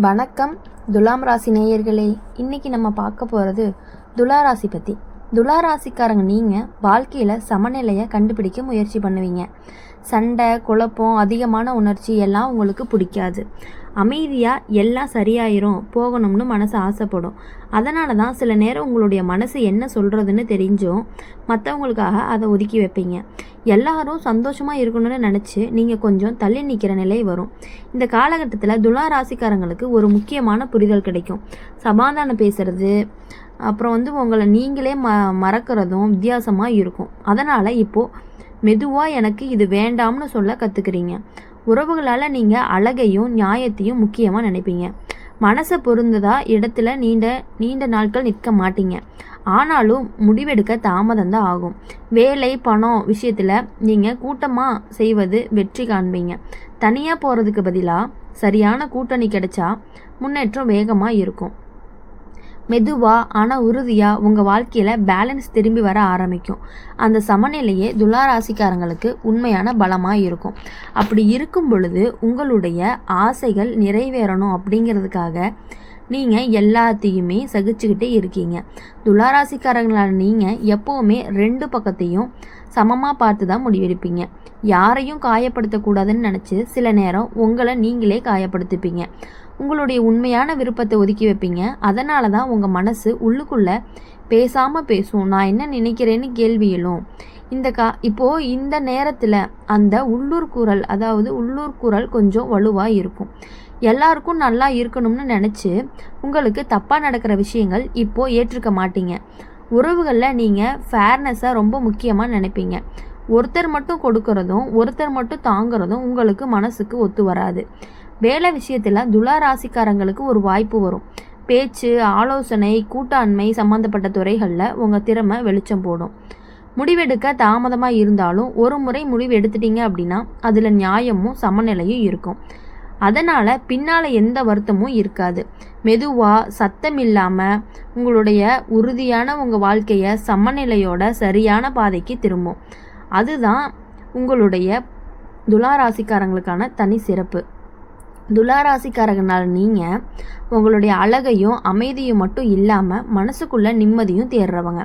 வணக்கம் துலாம் ராசி நேயர்களே. இன்றைக்கி நம்ம பார்க்க போகிறது துலா ராசி பற்றி. துலா ராசிக்காரங்க நீங்கள் வாழ்க்கையில் சமநிலையை கண்டுபிடிக்க முயற்சி பண்ணுவீங்க. சண்டை, குழப்பம், அதிகமான உணர்ச்சி எல்லாம் உங்களுக்கு பிடிக்காது. அமைதியாக எல்லாம் சரியாயிரும் போகணும்னு மனசு ஆசைப்படும். அதனால தான் சில நேரம் உங்களுடைய மனசு என்ன சொல்கிறதுன்னு தெரிஞ்சும் மற்றவங்களுக்காக அதை ஒதுக்கி வைப்பீங்க. எல்லாரும் சந்தோஷமாக இருக்கணும்னு நினச்சி நீங்கள் கொஞ்சம் தள்ளி நிற்கிற நிலை வரும். இந்த காலகட்டத்தில் துலா ராசிக்காரங்களுக்கு ஒரு முக்கியமான புரிதல் கிடைக்கும். சமாதானம் பேசுகிறது, அப்புறம் உங்களை நீங்களே மறக்கிறதும் வித்தியாசமாக இருக்கும். அதனால் இப்போது மெதுவாக எனக்கு இது வேண்டாம்னு சொல்ல கற்றுக்குறீங்க. உறவுகளால் நீங்கள் அழகையும் நியாயத்தையும் முக்கியமாக நினைப்பீங்க. மனசை பொருந்ததா இடத்துல நீண்ட நாட்கள் நிற்க மாட்டீங்க. ஆனாலும் முடிவெடுக்க தாமதம் தான் ஆகும். வேலை, பணம் விஷயத்தில் நீங்கள் கூட்டமாக செய்வது வெற்றி காண்பீங்க. தனியாக போகிறதுக்கு பதிலாக சரியான கூட்டணி கிடைச்சா முன்னேற்றம் வேகமாக இருக்கும். மெதுவாக ஆனால் உறுதியாக உங்கள் வாழ்க்கையில் பேலன்ஸ் திரும்பி வர ஆரம்பிக்கும். அந்த சமநிலையே துலா ராசிக்காரங்களுக்கு உண்மையான பலமாக இருக்கும். அப்படி இருக்கும் பொழுது உங்களுடைய ஆசைகள் நிறைவேறணும் அப்படிங்கிறதுக்காக நீங்கள் எல்லாத்தையுமே சகிச்சுக்கிட்டே இருக்கீங்க. துலா ராசிக்காரங்களான நீங்கள் எப்போவுமே ரெண்டு பக்கத்தையும் சமமாக பார்த்து தான் முடிவெடுப்பீங்க. யாரையும் காயப்படுத்தக்கூடாதுன்னு நினச்சி சில நேரம் உங்களை நீங்களே காயப்படுத்திப்பீங்க. உங்களுடைய உண்மையான விருப்பத்தை ஒதுக்கி வைப்பீங்க. அதனால தான் உங்கள் மனசு உள்ளுக்குள்ளே பேசாமல் பேசும். நான் என்ன நினைக்கிறேன்னு கேள்வி எழும். இப்போது இந்த நேரத்தில் அந்த உள்ளூர் குரல் கொஞ்சம் வலுவாக இருக்கும். எல்லாருக்கும் நல்லா இருக்கணும்னு நினச்சி உங்களுக்கு தப்பாக நடக்கிற விஷயங்கள் இப்போது ஏற்றுக்க மாட்டீங்க. உறவுகளில் நீங்கள் ஃபேர்னஸாக ரொம்ப முக்கியமாக நினைப்பீங்க. ஒருத்தர் மட்டும் கொடுக்கறதும் ஒருத்தர் மட்டும் தாங்கிறதும் உங்களுக்கு மனசுக்கு ஒத்து வராது. வேலை விஷயத்தில் துலா ராசிக்காரங்களுக்கு ஒரு வாய்ப்பு வரும். பேச்சு, ஆலோசனை, கூட்டாண்மை சம்மந்தப்பட்ட துறைகளில் உங்கள் திறமை வெளிச்சம் போடும். முடிவெடுக்க தாமதமாக இருந்தாலும் ஒரு முறை முடிவு எடுத்துட்டீங்க அப்படின்னா அதில் நியாயமும் சமநிலையும் இருக்கும். அதனால் பின்னால் எந்த வருத்தமும் இருக்காது. மெதுவாக சத்தம் இல்லாமல் உங்களுடைய உறுதியான உங்கள் வாழ்க்கையை சமநிலையோட சரியான பாதைக்கு திரும்பும். அதுதான் உங்களுடைய துலா ராசிக்காரங்களுக்கான தனி சிறப்பு. துலா ராசிக்காரங்கனால் நீங்கள் உங்களுடைய அழகையும் அமைதியும் மட்டும் இல்லாமல் மனசுக்குள்ளே நிம்மதியும் தேடுறவங்க.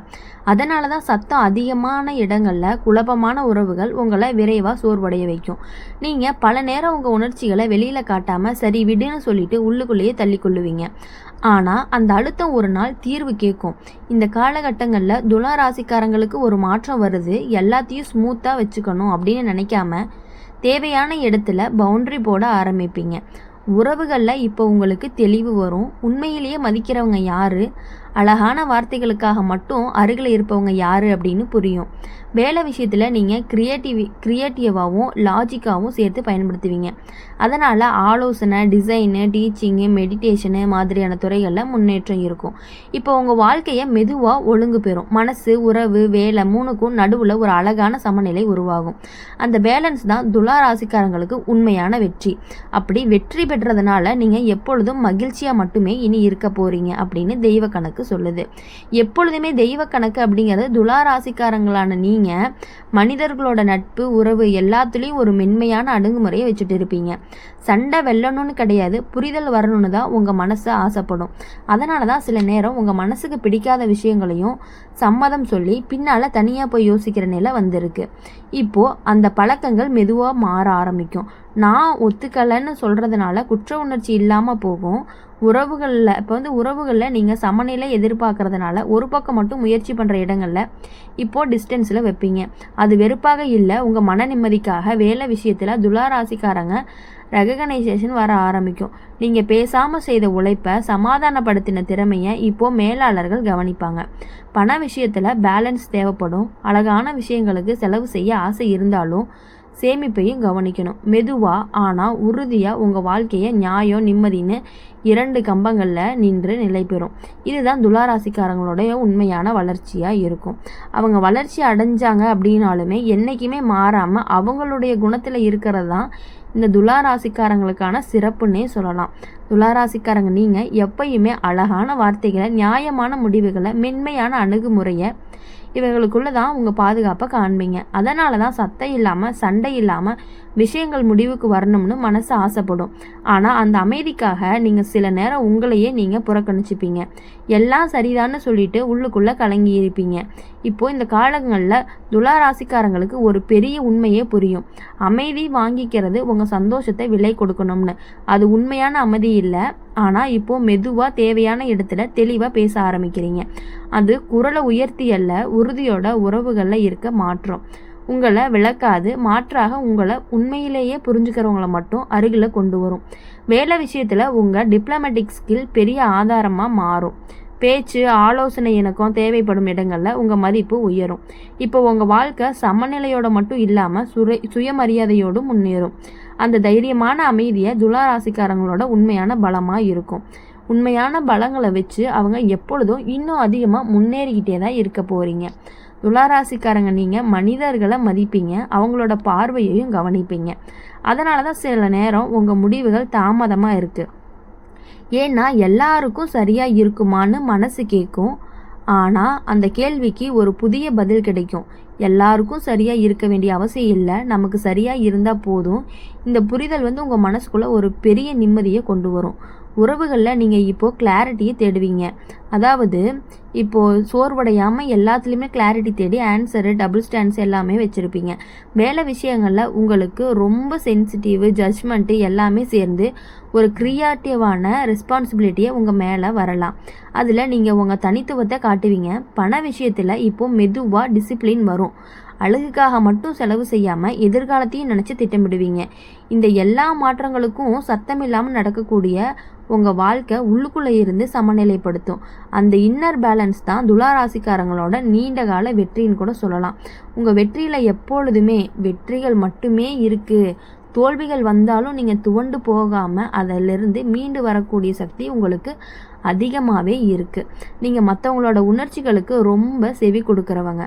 அதனால தான் சத்தம் அதிகமான இடங்களில் குழப்பமான உறவுகள் உங்களை விரைவாக சோர்வடைய வைக்கும். நீங்கள் பல நேரம் உங்கள் உணர்ச்சிகளை வெளியில் காட்டாமல் சரி விடுன்னு சொல்லிட்டு உள்ளுக்குள்ளேயே தள்ளிக்கொள்ளுவீங்க. ஆனால் அந்த அழுத்தம் ஒரு நாள் தீர்வு கேட்கும். இந்த காலகட்டங்களில் துலா ராசிக்காரங்களுக்கு ஒரு மாற்றம் வருது. எல்லாத்தையும் ஸ்மூத்தாக வச்சுக்கணும் அப்படின்னு நினைக்காம தேவையான இடத்துல பவுண்டரி போட ஆரம்பிப்பீங்க. உறவுகளில் இப்போ உங்களுக்கு தெளிவு வரும். உண்மையிலேயே மதிக்கிறவங்க யார், அழகான வார்த்தைகளுக்காக மட்டும் அருகில் இருப்பவங்க யார் அப்படின்னு புரியும். வேலை விஷயத்தில் நீங்கள் கிரியேட்டிவாகவும் லாஜிக்காகவும் சேர்த்து பயன்படுத்துவீங்க. அதனால் ஆலோசனை, டிசைனு, டீச்சிங்கு, மெடிடேஷனு மாதிரியான துறைகளில் முன்னேற்றம் இருக்கும். இப்போ உங்கள் வாழ்க்கையை மெதுவாக ஒழுங்கு பெறும். மனசு, உறவு, வேலை மூணுக்கும் நடுவில் ஒரு அழகான சமநிலை உருவாகும். அந்த பேலன்ஸ் தான் துலா ராசிக்காரங்களுக்கு உண்மையான வெற்றி. அப்படி வெற்றி பெற்றதுனால நீங்கள் எப்பொழுதும் மகிழ்ச்சியாக மட்டுமே இனி இருக்க போகிறீங்க அப்படின்னு தெய்வ கணக்கு சொல்லுது. எப்பொழுதுமே தெய்வ கணக்கு அப்படிங்கிறது துலா ராசிக்காரங்களான நீங்கள் மனிதர்களோட நட்பு, உறவு எல்லாத்துலேயும் ஒரு மென்மையான அணுகுமுறையை வச்சுட்டு இருப்பீங்க. சண்டை வெல்லணும்னு கிடையாது, புரிதல் வரணும்னு தான் உங்கள் மனசை ஆசைப்படும். அதனால தான் சில நேரம் உங்கள் மனசுக்கு பிடிக்காத விஷயங்களையும் சம்மதம் சொல்லி பின்னால் தனியாக போய் யோசிக்கிற நிலை வந்திருக்கு. இப்போது அந்த பழக்கங்கள் மெதுவாக மாற ஆரம்பிக்கும். நான் ஒத்துக்கலைன்னு சொல்கிறதுனால குற்ற உணர்ச்சி இல்லாமல் போகும். உறவுகளில் நீங்கள் சமநிலை எதிர்பார்க்கறதுனால ஒரு பக்கம் மட்டும் முயற்சி பண்ணுற இடங்களில் இப்போது டிஸ்டன்ஸில் வைப்பீங்க. அது வெறுப்பாக இல்லை, உங்கள் மன நிம்மதிக்காக. வேலை விஷயத்தில் துலா ராசிக்காரங்க ரெகனைசேஷன் வர ஆரம்பிக்கும். நீங்கள் பேசாமல் செய்த உழைப்பை சமாதானப்படுத்தின திறமையை இப்போது மேலாளர்கள் கவனிப்பாங்க. பண விஷயத்தில் பேலன்ஸ் தேவைப்படும். அழகான விஷயங்களுக்கு செலவு செய்ய ஆசை இருந்தாலும் சேமிப்பையும் கவனிக்கணும். மெதுவாக ஆனால் உறுதியாக உங்கள் வாழ்க்கையை நியாயம், நிம்மதின்னு இரண்டு கம்பங்களில் நின்று நிலை பெறும். இதுதான் துலா ராசிக்காரங்களுடைய உண்மையான வளர்ச்சியாக இருக்கும். அவங்க வளர்ச்சி அடைஞ்சாங்க அப்படின்னாலுமே என்றைக்குமே மாறாமல் அவங்களுடைய குணத்தில் இருக்கிறது தான் இந்த துலா ராசிக்காரங்களுக்கான சிறப்புன்னே சொல்லலாம். துலா ராசிக்காரங்க நீங்கள் எப்பயுமே அழகான வார்த்தைகளை, நியாயமான முடிவுகளை, மென்மையான அணுகுமுறையை இவங்களுக்குள்ள தான் உங்கள் பாதுகாப்பை காண்பீங்க. அதனால தான் சத்தம் இல்லாமல், சண்டை இல்லாமல் விஷயங்கள் முடிவுக்கு வரணும்னு மனசு ஆசைப்படும். ஆனால் அந்த அமைதிக்காக நீங்கள் சில நேரம் உங்களையே நீங்கள் புறக்கணிச்சுப்பீங்க. எல்லாம் சரிதான்னு சொல்லிட்டு உள்ளுக்குள்ளே கலங்கி இருப்பீங்க. இப்போது இந்த காலங்களில் துலா ராசிக்காரங்களுக்கு ஒரு பெரிய உண்மையே புரியும். அமைதி வாங்கிக்கிறது உங்கள் சந்தோஷத்தை விலை கொடுக்கணும்னு. அது உண்மையான அமைதி இல்லை. ஆனால் இப்போது மெதுவாக தேவையான இடத்துல தெளிவாக பேச ஆரம்பிக்கிறீங்க. அது குரலை உயர்த்தி அல்ல, உறுதியோட உறவுகளில் இருக்க மாற்றம். உங்களை விளக்காது, மாற்றாக உங்களை உண்மையிலேயே புரிஞ்சுக்கிறவங்கள மட்டும் அருகில் கொண்டு வரும். வேலை விஷயத்தில் உங்கள் டிப்ளமேட்டிக் ஸ்கில் பெரிய ஆதாரமாக மாறும். பேச்சு, ஆலோசனை இணக்கம் தேவைப்படும் இடங்களில் உங்கள் மதிப்பு உயரும். இப்போ உங்கள் வாழ்க்கை சமநிலையோட மட்டும் இல்லாமல் சுயமரியாதையோடும் முன்னேறும். அந்த தைரியமான அமைதியை துலா ராசிக்காரங்களோட உண்மையான பலமாக இருக்கும். உண்மையான பலங்களை வச்சு அவங்க எப்பொழுதும் இன்னும் அதிகமாக முன்னேறிக்கிட்டே தான் இருக்க போகிறீங்க. துளாராசிக்காரங்க நீங்கள் மனிதர்களை மதிப்பீங்க, அவங்களோட பார்வையையும் கவனிப்பீங்க. அதனால தான் சில நேரம் உங்கள் முடிவுகள் தாமதமாக இருக்குது. ஏன்னா எல்லாருக்கும் சரியாக இருக்குமான்னு மனசு கேட்கும். ஆனால் அந்த கேள்விக்கு ஒரு புதிய பதில் கிடைக்கும். எல்லாருக்கும் சரியாக இருக்க வேண்டிய அவசியம் இல்லை, நமக்கு சரியாக இருந்தால் போதும். இந்த புரிதல் உங்கள் மனசுக்குள்ளே ஒரு பெரிய நிம்மதியை கொண்டு வரும். உறவுகளில் நீங்கள் இப்போது கிளாரிட்டியை தேடுவீங்க. அதாவது இப்போது சோர்வடையாமல் எல்லாத்துலேயுமே கிளாரிட்டி தேடி ஆன்சரு, டபுள் ஸ்டாண்ட்ஸ் எல்லாமே வச்சுருப்பீங்க. வேலை விஷயங்களில் உங்களுக்கு ரொம்ப சென்சிட்டிவ், ஜட்ஜ்மெண்ட்டு எல்லாமே சேர்ந்து ஒரு க்ரியேட்டிவான ரெஸ்பான்சிபிலிட்டியை உங்கள் மேலே வரலாம். அதில் நீங்கள் உங்கள் தனித்துவத்தை காட்டுவீங்க. பண விஷயத்தில் இப்போது மெதுவாக டிசிப்ளின் வரும். அழகுக்காக மட்டும் செலவு செய்யாமல் எதிர்காலத்தையும் நினச்சி திட்டமிடுவீங்க. இந்த எல்லா மாற்றங்களுக்கும் சத்தம் இல்லாமல் நடக்கக்கூடிய உங்கள் வாழ்க்கை உள்ளுக்குள்ளே இருந்து சமநிலைப்படுத்தும். அந்த இன்னர் பேலன்ஸ் தான் துலா ராசிக்காரங்களோட நீண்ட கால வெற்றின்னு கூட சொல்லலாம். உங்கள் வெற்றியில் எப்பொழுதுமே வெற்றிகள் மட்டுமே இருக்குது. தோல்விகள் வந்தாலும் நீங்கள் துவண்டு போகாமல் அதிலிருந்து மீண்டு வரக்கூடிய சக்தி உங்களுக்கு அதிகமாகவே இருக்குது. நீங்கள் மற்றவங்களோட உணர்ச்சிகளுக்கு ரொம்ப செவி கொடுக்குறவங்க.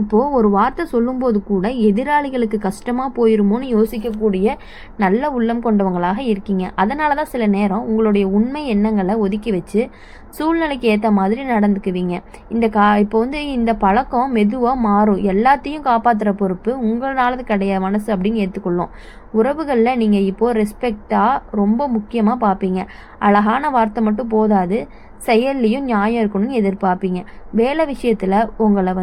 இப்போது ஒரு வார்த்தை சொல்லும்போது கூட எதிராளிகளுக்கு கஷ்டமாக போயிருமோன்னு யோசிக்கக்கூடிய நல்ல உள்ளம் கொண்டவங்களாக இருக்கீங்க. அதனால தான் சில நேரம் உங்களுடைய உண்மை எண்ணங்களை ஒதுக்கி வச்சு சூழ்நிலைக்கு ஏற்ற மாதிரி நடந்துக்குவீங்க. இப்போ இந்த பழக்கம் மெதுவாக மாறும். எல்லாத்தையும் காப்பாற்றுற பொறுப்பு உங்களானது கிடையாது மனசு அப்படின்னு ஏற்றுக்கொள்ளும். உறவுகளில் நீங்கள் இப்போது ரெஸ்பெக்டாக ரொம்ப முக்கியமாக பார்ப்பீங்க. அழகான வார்த்தை மட்டும் போதாது, செயல்லையும் நியாயம் இருக்கணும்னு எதிர்பார்ப்பீங்க. வேலை விஷயத்தில் உங்களை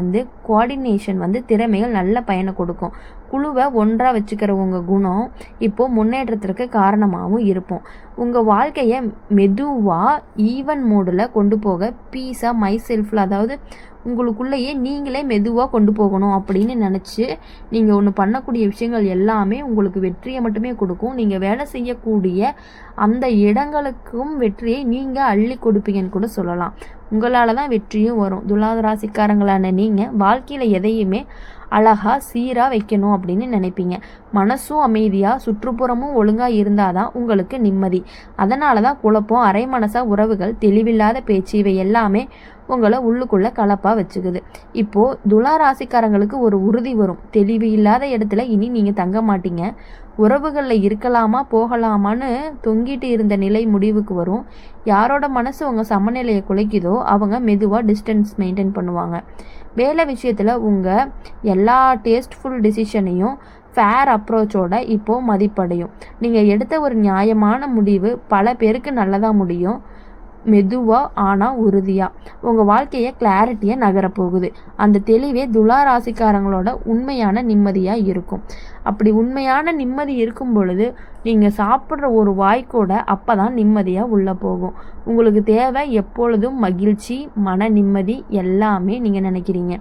கோஆர்டினேஷன் திறமைகள் நல்ல பயனை கொடுக்கும். குழுவை ஒன்றாக வச்சுக்கிற உங்கள் குணம் இப்போது முன்னேற்றத்திற்கு காரணமாகவும் இருப்போம். உங்கள் வாழ்க்கையை மெதுவாக ஈவன் மோடில் கொண்டு போக பீஸாக மை செல்ஃபில், அதாவது உங்களுக்குள்ளேயே நீங்களே மெதுவாக கொண்டு போகணும் அப்படின்னு நினச்சி நீங்கள் ஒன்று பண்ணக்கூடிய விஷயங்கள் எல்லாமே உங்களுக்கு வெற்றியை மட்டுமே கொடுக்கும். நீங்கள் வேலை செய்யக்கூடிய அந்த இடங்களுக்கும் வெற்றியை நீங்கள் அள்ளி கொடுப்பீங்கன்னு கூட சொல்லலாம். உங்களால் தான் வெற்றியும் வரும். துலா ராசிக்காரங்களான நீங்கள் வாழ்க்கையில் எதையுமே அழகாக சீராக வைக்கணும் அப்படின்னு நினைப்பீங்க. மனசும் அமைதியாக சுற்றுப்புறமும் ஒழுங்காக இருந்தால் தான் உங்களுக்கு நிம்மதி. அதனால தான் குழப்பம், அரை மனசாக உறவுகள், தெளிவில்லாத பேச்சு, இவை எல்லாமே உங்களை உள்ளுக்குள்ளே கலப்பாக வச்சுக்குது. இப்போது துலா ராசிக்காரங்களுக்கு ஒரு உறுதி வரும். தெளிவு இல்லாத இடத்துல இனி நீங்கள் தங்க மாட்டீங்க. உறவுகளில் இருக்கலாமா போகலாமான்னு தொங்கிட்டு இருந்த நிலை முடிவுக்கு வரும். யாரோட மனசு உங்கள் சமநிலையை குலைக்குதோ அவங்க மெதுவாக டிஸ்டன்ஸ் மெயின்டைன் பண்ணுவாங்க. வேலை விஷயத்தில் உங்கள் எல்லா டேஸ்ட்ஃபுல் டிசிஷனையும் ஃபேர் அப்ரோச்சோட இப்போது மதிப்படையும். நீங்கள் எடுத்த ஒரு நியாயமான முடிவு பல பேருக்கு நல்லதாக முடியும். மெதுவாக ஆனால் உறுதியாக உங்கள் வாழ்க்கையை கிளாரிட்டியாக நகரப்போகுது. அந்த தெளிவே துலா ராசிக்காரங்களோட உண்மையான நிம்மதியாக இருக்கும். அப்படி உண்மையான நிம்மதி இருக்கும் பொழுது நீங்கள் சாப்பிட்ற ஒரு வாய்க்கூட அப்போ தான் நிம்மதியாக உள்ளே போகும். உங்களுக்கு தேவை எப்பொழுதும் மகிழ்ச்சி, மன நிம்மதி எல்லாமே நீங்கள் நினைக்கிறீங்க.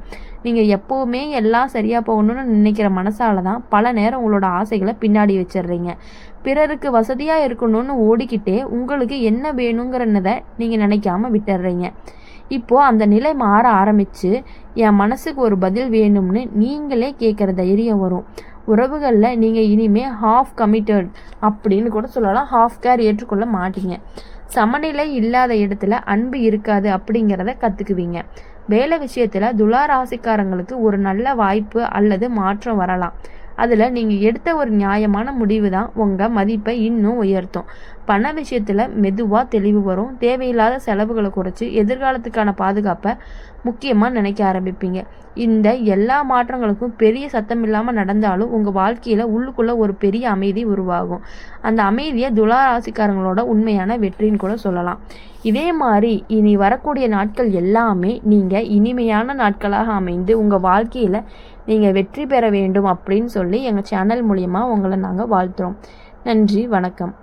நீங்கள் எப்போவுமே எல்லாம் சரியாக போகணும்னு நினைக்கிற மனசால தான் பல நேரம் உங்களோட ஆசைகளை பின்னாடி வச்சிடுறீங்க. பிறருக்கு வசதியாக இருக்கணும்னு ஓடிக்கிட்டே உங்களுக்கு என்ன வேணுங்கிறத நீங்கள் நினைக்காம விட்டுடுறீங்க. இப்போது அந்த நிலை மாற ஆரம்பித்து என் மனசுக்கு ஒரு பதில் வேணும்னு நீங்களே கேட்குற தைரியம் வரும். உறவுகளில் நீங்கள் இனிமேல் ஹாஃப் கமிட்டட் அப்படின்னு கூட சொல்லலாம், ஹாஃப் கேர் ஏற்றுக்கொள்ள மாட்டீங்க. சமநிலை இல்லாத இடத்துல அன்பு இருக்காது அப்படிங்கிறத கற்றுக்குவீங்க. வேலை விஷயத்தில் துலா ராசிக்காரங்களுக்கு ஒரு நல்ல வாய்ப்பு அல்லது மாற்றம் வரலாம். அதில் நீங்கள் எடுத்த ஒரு நியாயமான முடிவு தான் உங்கள் மதிப்பை இன்னும் உயர்த்தும். பண விஷயத்தில் மெதுவாக தெளிவு வரும். தேவையில்லாத செலவுகளை குறைச்சி எதிர்காலத்துக்கான பாதுகாப்பை முக்கியமாக நினைக்க ஆரம்பிப்பீங்க. இந்த எல்லா மாற்றங்களுக்கும் பெரிய சத்தம் இல்லாமல் நடந்தாலும் உங்கள் வாழ்க்கையில் உள்ளுக்குள்ளே ஒரு பெரிய அமைதி உருவாகும். அந்த அமைதியை துலா ராசிக்காரங்களோட உண்மையான வெற்றின்னு கூட சொல்லலாம். இதே மாதிரி இனி வரக்கூடிய நாட்கள் எல்லாமே நீங்கள் இனிமையான நாட்களாக அமைந்து உங்கள் வாழ்க்கையில் நீங்கள் வெற்றி பெற வேண்டும் அப்படின்னு சொல்லி எங்கள் சேனல் மூலிமா உங்களை நாங்கள் வாழ்த்துறோம். நன்றி, வணக்கம்.